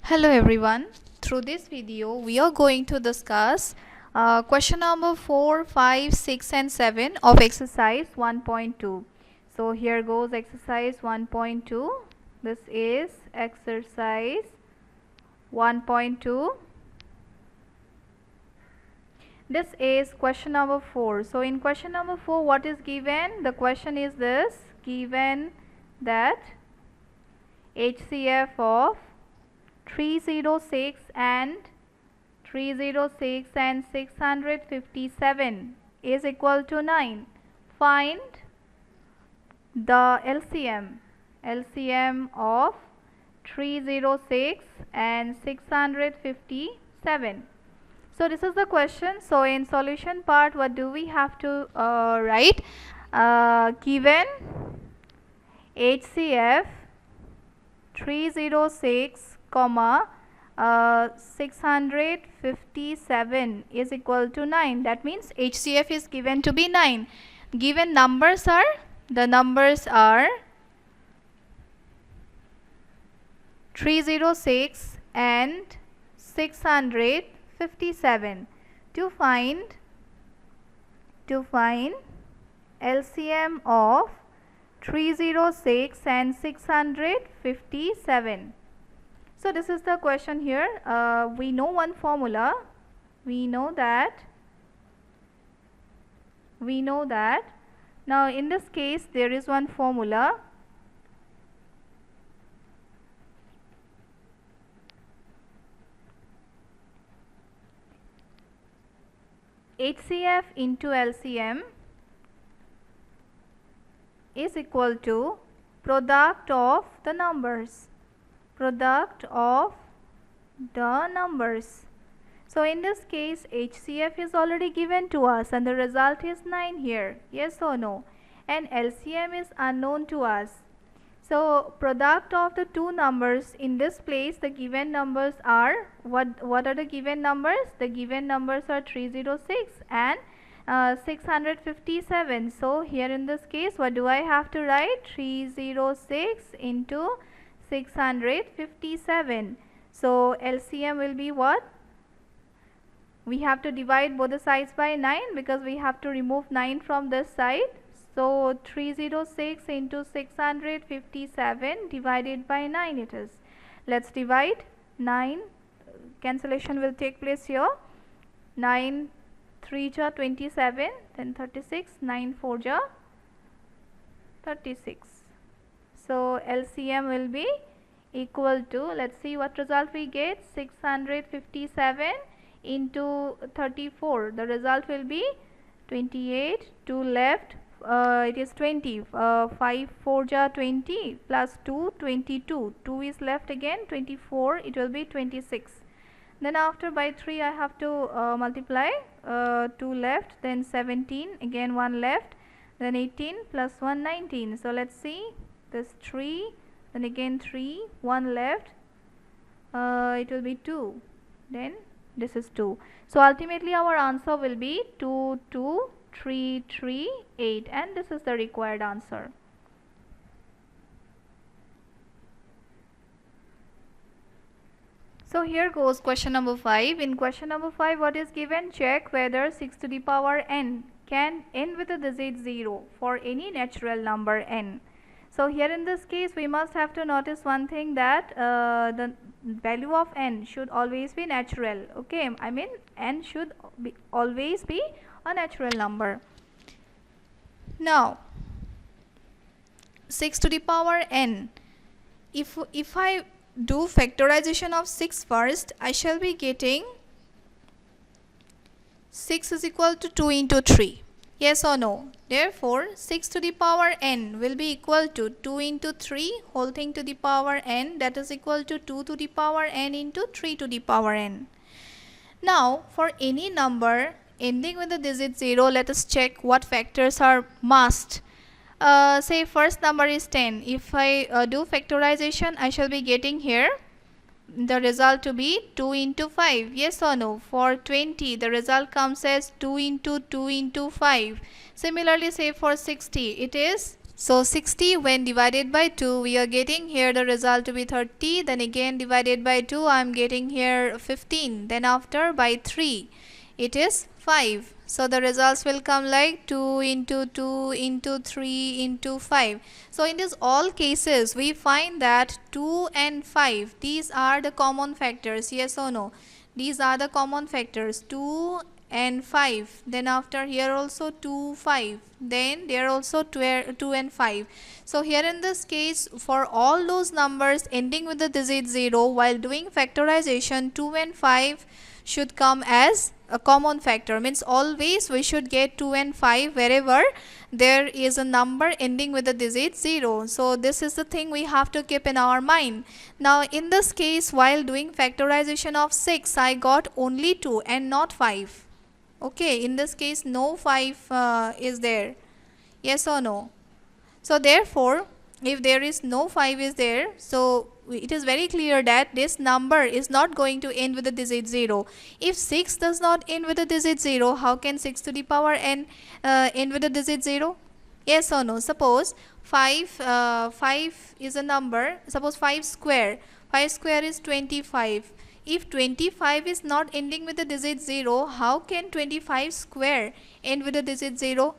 Hello everyone. Through this video we are going to discuss question number 4, 5, 6 and 7 of exercise 1.2. So here goes exercise 1.2. This is exercise 1.2. This is question number 4. So in question number 4 what is given? The question is this: given that HCF of 306 and 657 is equal to 9. Find the LCM of 306 and 657. So this is the question. So in solution part, what do we have to write? Given HCF 306 657 is equal to 9. That means HCF is given to be 9. Given numbers are, the numbers are 306 and 657. To find LCM of 306 and 657. So this is the question here. We know one formula. We know that. Now in this case there is one formula. HCF into LCM is equal to product of the numbers. So in this case HCF is already given to us and the result is 9 here. Yes or no? And LCM is unknown to us. So product of the two numbers, in this place the given numbers are, what are the given numbers? The given numbers are 306 and 657. So here in this case what do I have to write? 306 into 657. So LCM will be what? We have to divide both the sides by 9 because we have to remove 9 from this side. So 306 into 657 divided by 9 it is. Let's divide 9. Cancellation will take place here. 9 3 ja 27, then 36, 9 4 ja 36. So LCM will be equal to, let's see what result we get, 657 into 34. The result will be 28. 2 left, it is 20. 5 4 ja 20 plus 2, 22. 2 is left again, 24. It will be 26. Then after by 3 I have to multiply. 2 left, then 17, again 1 left, then 18 plus 1 19. So let's see, this 3, then again 3, 1 left, it will be 2, then this is 2. So ultimately our answer will be 22338 and this is the required answer. So here goes question number 5. In question number 5 what is given? Check whether 6 to the power n can end with the digit 0 for any natural number n. So here in this case we must have to notice one thing, that the value of n should always be natural. Okay, I mean n should always be a natural number. Now 6 to the power n, if I do factorization of 6 first, I shall be getting 6 is equal to 2 into 3. Yes or no? Therefore 6 to the power n will be equal to 2 into 3 whole thing to the power n, that is equal to 2 to the power n into 3 to the power n. Now for any number ending with the digit 0, let us check what factors are must. Say first number is 10. If I do factorization, I shall be getting here the result to be 2 into 5. Yes or no? For 20 the result comes as 2 into 2 into 5. Similarly say for 60 it is So 60 when divided by 2, we are getting here the result to be 30. Then again divided by 2, I am getting here 15. Then after by 3, it is 5. So the results will come like 2 into 2 into 3 into 5. So in these all cases, we find that 2 and 5, these are the common factors. Yes or no? These are the common factors. 2 and 5. Then after here also 2, 5. Then there also 2 and 5. So here in this case, for all those numbers ending with the digit 0, while doing factorization, 2 and 5 should come as a common factor. Means always we should get 2 and 5 wherever there is a number ending with the digit 0. So this is the thing we have to keep in our mind. Now in this case, while doing factorization of 6, I got only 2 and not 5. Okay, in this case no 5 is there. Yes or no? So therefore, if there is no 5 is there, so it is very clear that this number is not going to end with the digit 0. If 6 does not end with the digit 0, how can 6 to the power n end with the digit 0? Yes or no? Suppose 5 is a number. Suppose 5 square. 5 square is 25. If 25 is not ending with the digit 0, how can 25 square end with the digit 0?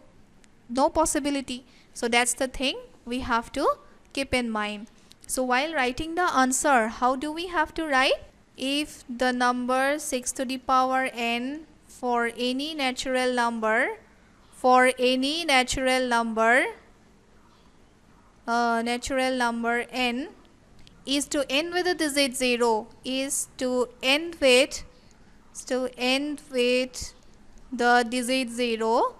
No possibility. So that's the thing we have to keep in mind. So while writing the answer, how do we have to write? If the number 6 to the power n for any natural number, n is to end with the digit 0, is to end with the digit 0,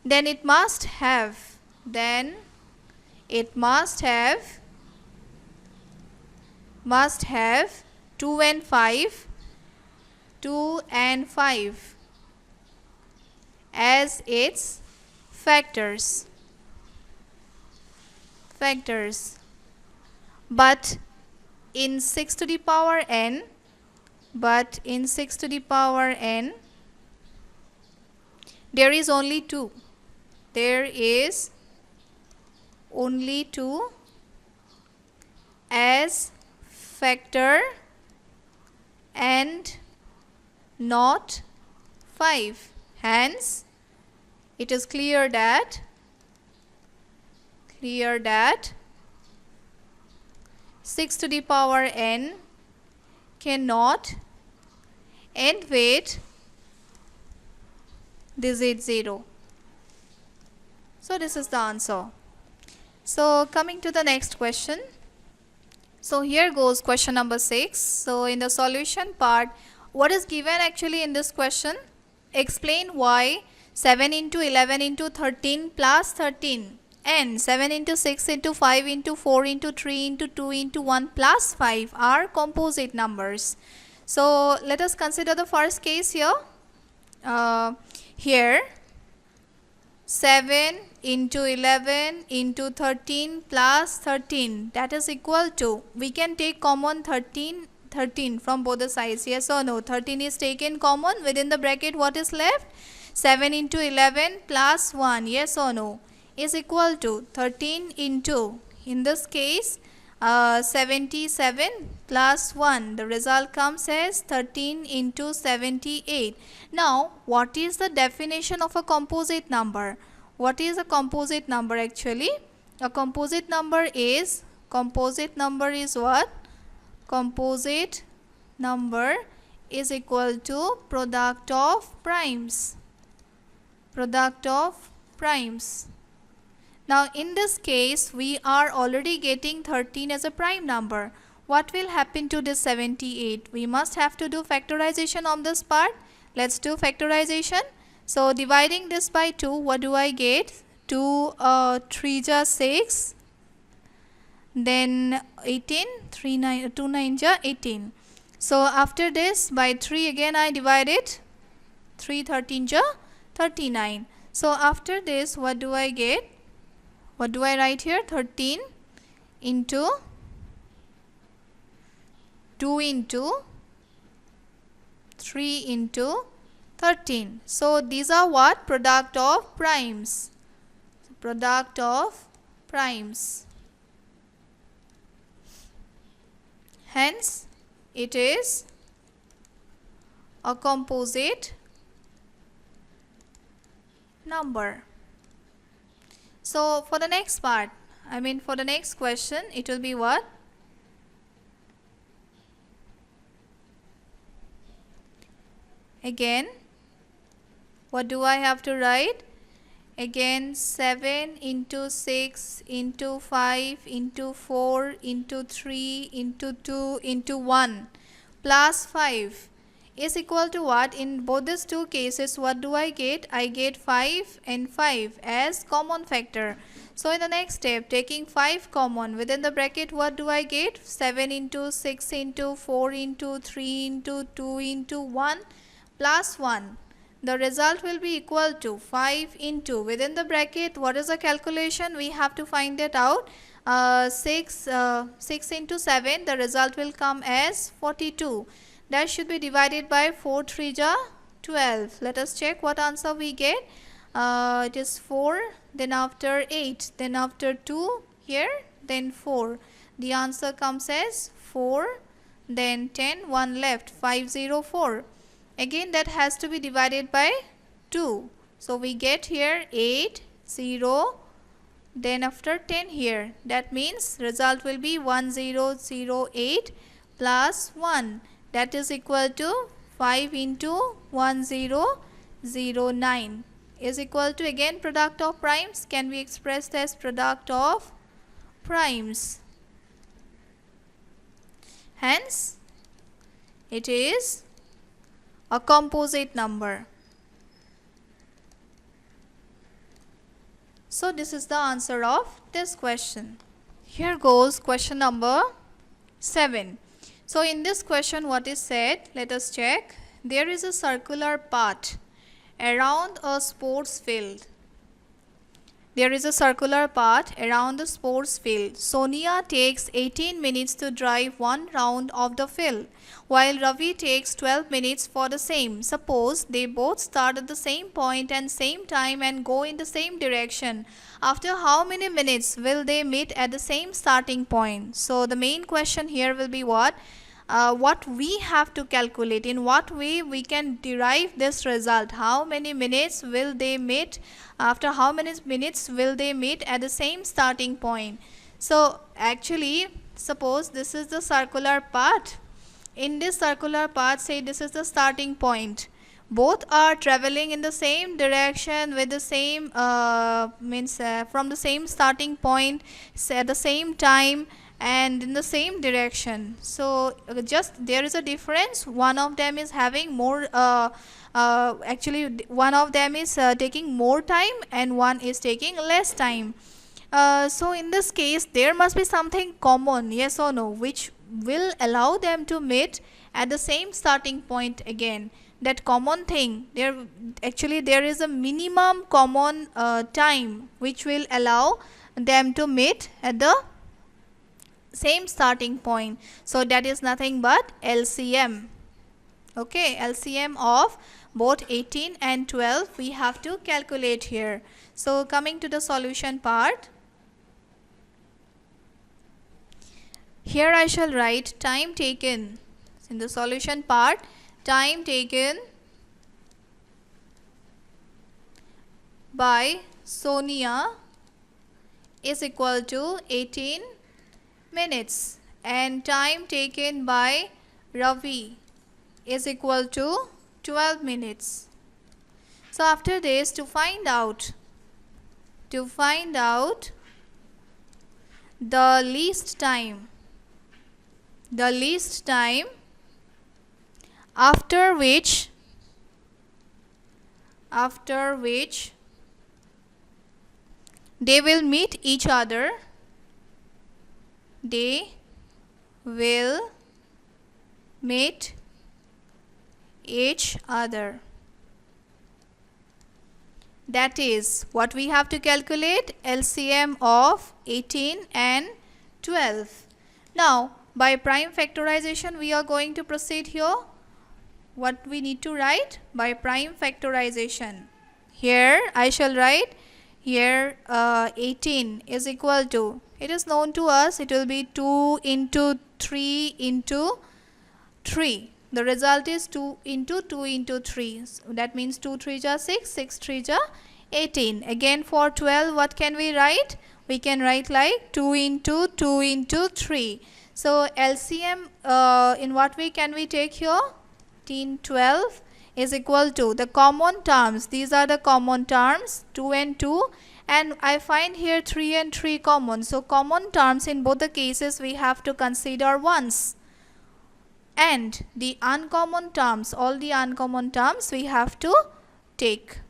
then it must have 2 and 5 as its factors. But in 6 to the power n, there is only 2. There is only 2 as factor and not 5. Hence, it is clear that 6 to the power n cannot end with digit 0. So this is the answer. So coming to the next question. So here goes question number 6. So in the solution part, what is given actually in this question? Explain why 7 into 11 into 13 plus 13 and 7 into 6 into 5 into 4 into 3 into 2 into 1 plus 5 are composite numbers. So let us consider the first case here. Here 7 into 11 into 13 plus 13, that is equal to, we can take common 13 from both the sides. Yes or no? 13 is taken common. Within the bracket, what is left? 7 into 11 plus 1. Yes or no? Is equal to 13 into, in this case, 77 plus 1. The result comes as 13 into 78. Now, what is the definition of a composite number? What is a composite number actually? A composite number is what? Composite number is equal to product of primes. Now in this case, we are already getting 13 as a prime number. What will happen to this 78? We must have to do factorization on this part. Let's do factorization. So dividing this by 2, what do I get? 2 3 ja 6. Then 18, 2 9 ja 18. So after this, by 3 again I divide it. 3 13 ja 39. So after this, what do I get? What do I write here? 13 into 2 into 3 into 13. So these are what? Product of primes. Product of primes. Hence, it is a composite number. So for the next part, for the next question, it will be what? Again, what do I have to write? Again, 7 into 6 into 5 into 4 into 3 into 2 into 1 plus 5 is equal to what? In both these two cases, what do I get? I get 5 and 5 as common factor. So in the next step, taking 5 common, within the bracket, what do I get? 7 into 6 into 4 into 3 into 2 into 1 plus 1. The result will be equal to 5 into, within the bracket, what is the calculation? We have to find that out. 6 into 7, the result will come as 42. That should be divided by 4 3 ja 12. Let us check what answer we get. It is 4, then after 8, then after 2 here, then 4. The answer comes as 4, then 10, 1 left, 504. Again, that has to be divided by 2. So we get here 8, 0, then after 10 here. That means result will be 1008 plus 1. That is equal to 5 into 1009 is equal to, again, product of primes can be expressed as product of primes. Hence, it is a composite number. So this is the answer of this question. Here goes question number 7. So in this question, what is said? Let us check. There is a circular path around a sports field. There is a circular path around the sports field. Sonia takes 18 minutes to drive one round of the field, while Ravi takes 12 minutes for the same. Suppose they both start at the same point and same time and go in the same direction. After how many minutes will they meet at the same starting point? So the main question here will be what? What we have to calculate, in what way we can derive this result. How many minutes will they meet? After how many minutes will they meet at the same starting point? So actually, suppose this is the circular path. In this circular path, say this is the starting point. Both are traveling in the same direction with the same from the same starting point at the same time and in the same direction. So just there is a difference. One of them is having more actually one of them is taking more time and one is taking less time. So in this case, there must be something common, yes or no, which will allow them to meet at the same starting point again. That common thing, there is a minimum common time which will allow them to meet at the same starting point. So that is nothing but LCM. Okay, LCM of both 18 and 12 we have to calculate here. So coming to the solution part, here I shall write time taken. In the solution part, time taken by Sonia is equal to 18 minutes and time taken by Ravi is equal to 12 minutes. So after this, to find out the least time after which they will meet each other, That is what we have to calculate, LCM of 18 and 12. Now by prime factorization we are going to proceed here. what we need to write? By prime factorization. Here I shall write here 18 is equal to, it is known to us, it will be 2 into 3 into 3. The result is 2 into 2 into 3. So that means 2 3 are 6, 6 3 are 18. Again for 12, what can we write? We can write like 2 into 2 into 3. So LCM in what way can we take here? 12 is equal to the common terms. These are the common terms, 2 and 2, and I find here 3 and 3 common. So common terms in both the cases we have to consider once, and the uncommon terms, all the uncommon terms we have to take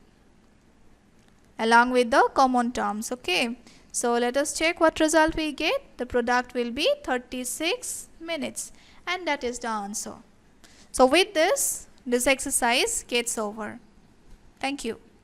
along with the common terms. Okay, so let us check what result we get. The product will be 36 minutes, and that is the answer. So with this exercise gets over. Thank you.